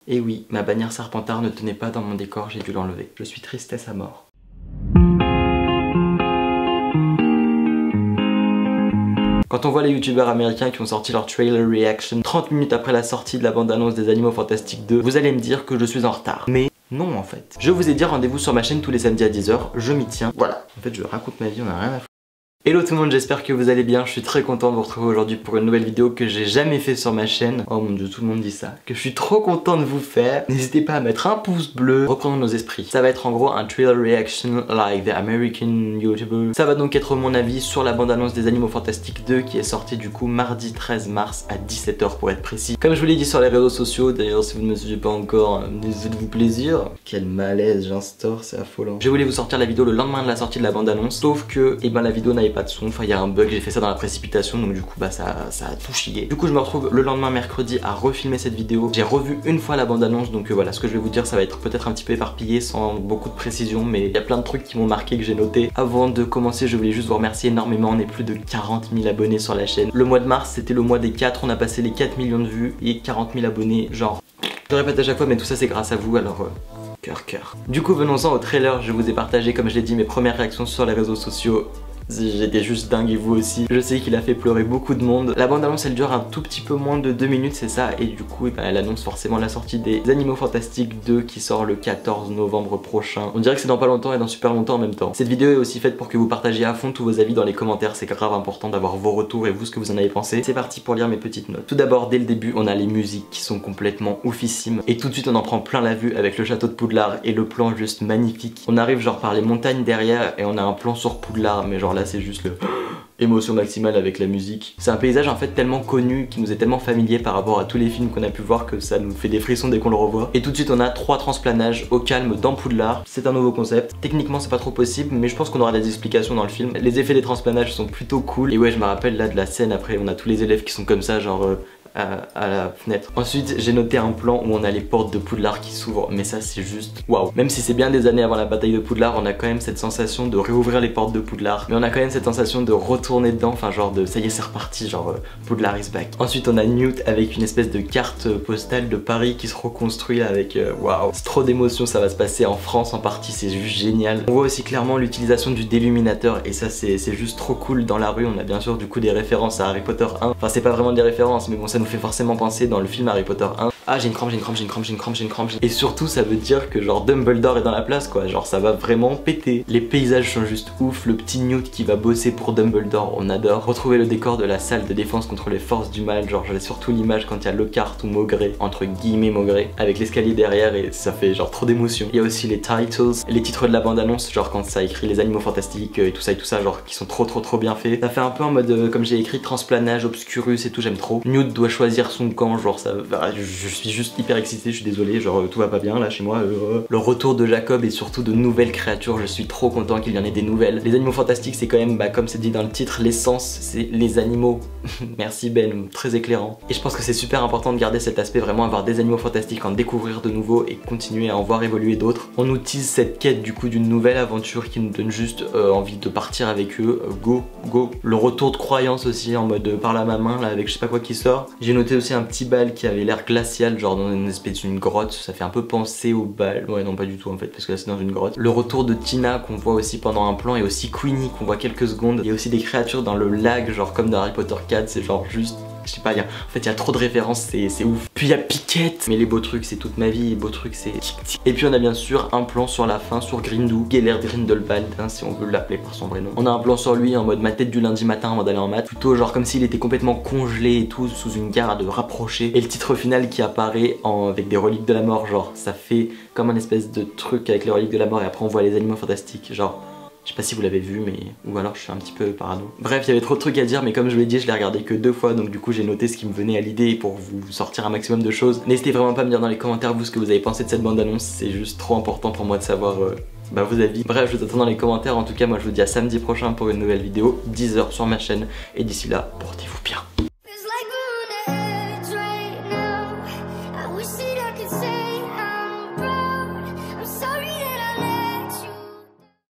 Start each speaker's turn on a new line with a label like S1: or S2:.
S1: Et oui, ma bannière Serpentard ne tenait pas dans mon décor, j'ai dû l'enlever. Je suis tristesse à mort. Quand on voit les youtubeurs américains qui ont sorti leur trailer reaction 30 minutes après la sortie de la bande-annonce des Animaux Fantastiques 2, vous allez me dire que je suis en retard. Mais non en fait. Je vous ai dit rendez-vous sur ma chaîne tous les samedis à 10 h, je m'y tiens. Voilà. En fait je raconte ma vie, on a rien à foutre. Hello tout le monde, j'espère que vous allez bien, je suis très content de vous retrouver aujourd'hui pour une nouvelle vidéo que j'ai jamais fait sur ma chaîne. Oh mon dieu, tout le monde dit ça, que je suis trop content de vous faire. N'hésitez pas à mettre un pouce bleu, reprenons nos esprits. Ça va être en gros un trailer reaction like the American YouTuber. Ça va donc être mon avis sur la bande-annonce des Animaux Fantastiques 2 qui est sortie du coup mardi 13 mars à 17 h pour être précis. Comme je vous l'ai dit sur les réseaux sociaux, d'ailleurs si vous ne me suivez pas encore, faites-vous plaisir. Quel malaise j'instaure, c'est affolant. Je voulais vous sortir la vidéo le lendemain de la sortie de la bande-annonce, sauf que la vidéo n'avait pas de son, enfin il y a un bug, j'ai fait ça dans la précipitation donc du coup bah ça a tout chié. Du coup je me retrouve le lendemain mercredi à refilmer cette vidéo. J'ai revu une fois la bande annonce donc voilà, ce que je vais vous dire ça va être peut-être un petit peu éparpillé sans beaucoup de précision, mais il y a plein de trucs qui m'ont marqué que j'ai noté. Avant de commencer je voulais juste vous remercier énormément, on est plus de 40 000 abonnés sur la chaîne. Le mois de mars c'était le mois des 4, on a passé les 4 millions de vues et 40 000 abonnés, genre je répète à chaque fois mais tout ça c'est grâce à vous alors cœur. Du coup venons-en au trailer, je vous ai partagé comme je l'ai dit mes premières réactions sur les réseaux sociaux. J'étais juste dingue et vous aussi. Je sais qu'il a fait pleurer beaucoup de monde. La bande annonce elle dure un tout petit peu moins de 2 minutes c'est ça. Et du coup elle annonce forcément la sortie des Animaux Fantastiques 2 qui sort le 14 novembre prochain. On dirait que c'est dans pas longtemps et dans super longtemps en même temps. Cette vidéo est aussi faite pour que vous partagiez à fond tous vos avis dans les commentaires. C'est grave important d'avoir vos retours et vous ce que vous en avez pensé. C'est parti pour lire mes petites notes. Tout d'abord dès le début on a les musiques qui sont complètement oufissimes. Et tout de suite on en prend plein la vue avec le château de Poudlard et le plan juste magnifique. On arrive genre par les montagnes derrière et on a un plan sur Poudlard mais genre là c'est juste le émotion maximale avec la musique. C'est un paysage en fait tellement connu, qui nous est tellement familier par rapport à tous les films qu'on a pu voir que ça nous fait des frissons dès qu'on le revoit. Et tout de suite on a 3 transplanages au calme dans Poudlard. C'est un nouveau concept. Techniquement c'est pas trop possible mais je pense qu'on aura des explications dans le film. Les effets des transplanages sont plutôt cool. Et ouais je me rappelle là de la scène après on a tous les élèves qui sont comme ça genre à la fenêtre. Ensuite j'ai noté un plan où on a les portes de Poudlard qui s'ouvrent, mais ça c'est juste waouh. Même si c'est bien des années avant la bataille de Poudlard, on a quand même cette sensation de réouvrir les portes de Poudlard, mais on a quand même cette sensation de retourner dedans, enfin genre de ça y est c'est reparti, genre Poudlard is back. Ensuite on a Newt avec une espèce de carte postale de Paris qui se reconstruit là avec waouh, c'est trop d'émotions, ça va se passer en France en partie, c'est juste génial. On voit aussi clairement l'utilisation du déluminateur et ça c'est juste trop cool. Dans la rue on a bien sûr du coup des références à Harry Potter 1, enfin c'est pas vraiment des références mais bon ça nous fait forcément penser dans le film Harry Potter 1. Ah j'ai une crampe. Et surtout ça veut dire que genre Dumbledore est dans la place quoi, genre ça va vraiment péter. Les paysages sont juste ouf, le petit Newt qui va bosser pour Dumbledore, on adore. Retrouver le décor de la salle de défense contre les forces du mal, genre j'ai surtout l'image quand il y a Lockhart ou Maugrey, entre guillemets Maugrey, avec l'escalier derrière et ça fait genre trop d'émotion. Il y a aussi les titles, les titres de la bande annonce, genre quand ça écrit les Animaux Fantastiques et tout ça, genre qui sont trop bien faits. Ça fait un peu en mode comme j'ai écrit transplanage, obscurus et tout, j'aime trop. Newt doit choisir son camp, genre ça, je suis juste hyper excité, je suis désolé, genre tout va pas bien là chez moi. Le retour de Jacob et surtout de nouvelles créatures, je suis trop content qu'il y en ait des nouvelles. Les Animaux Fantastiques c'est quand même, comme c'est dit dans le titre, l'essence c'est les animaux. Merci Ben, très éclairant. Et je pense que c'est super important de garder cet aspect, vraiment avoir des Animaux Fantastiques, en découvrir de nouveaux et continuer à en voir évoluer d'autres. On nous tease cette quête du coup d'une nouvelle aventure qui nous donne juste envie de partir avec eux, go. Le retour de croyance aussi en mode par la main là avec je sais pas quoi qui sort. J'ai noté aussi un petit bal qui avait l'air glacial, genre dans une espèce d'une grotte, ça fait un peu penser au bal, ouais non pas du tout en fait parce que là c'est dans une grotte. Le retour de Tina qu'on voit aussi pendant un plan et aussi Queenie qu'on voit quelques secondes. Il y a aussi des créatures dans le lac genre comme dans Harry Potter 4, c'est genre juste je sais pas, en fait il y a trop de références, c'est ouf. Puis il y a Piquette, mais les beaux trucs c'est toute ma vie, les beaux trucs c'est et puis on a bien sûr un plan sur la fin sur Grindu, Gellert Grindelwald hein, si on veut l'appeler par son vrai nom. On a un plan sur lui en mode ma tête du lundi matin avant d'aller en maths, plutôt genre comme s'il était complètement congelé et tout sous une garde rapprochée. Et le titre final qui apparaît avec des reliques de la mort, genre ça fait comme un espèce de truc avec les reliques de la mort et après on voit les Animaux Fantastiques, genre je sais pas si vous l'avez vu mais ou alors je suis un petit peu parano. Bref il y avait trop de trucs à dire mais comme je l'ai dit je l'ai regardé que 2 fois donc du coup j'ai noté ce qui me venait à l'idée pour vous sortir un maximum de choses. N'hésitez vraiment pas à me dire dans les commentaires vous ce que vous avez pensé de cette bande annonce, c'est juste trop important pour moi de savoir vos avis. Bref je vous attends dans les commentaires, en tout cas moi je vous dis à samedi prochain pour une nouvelle vidéo, 10 h sur ma chaîne et d'ici là portez-vous bien.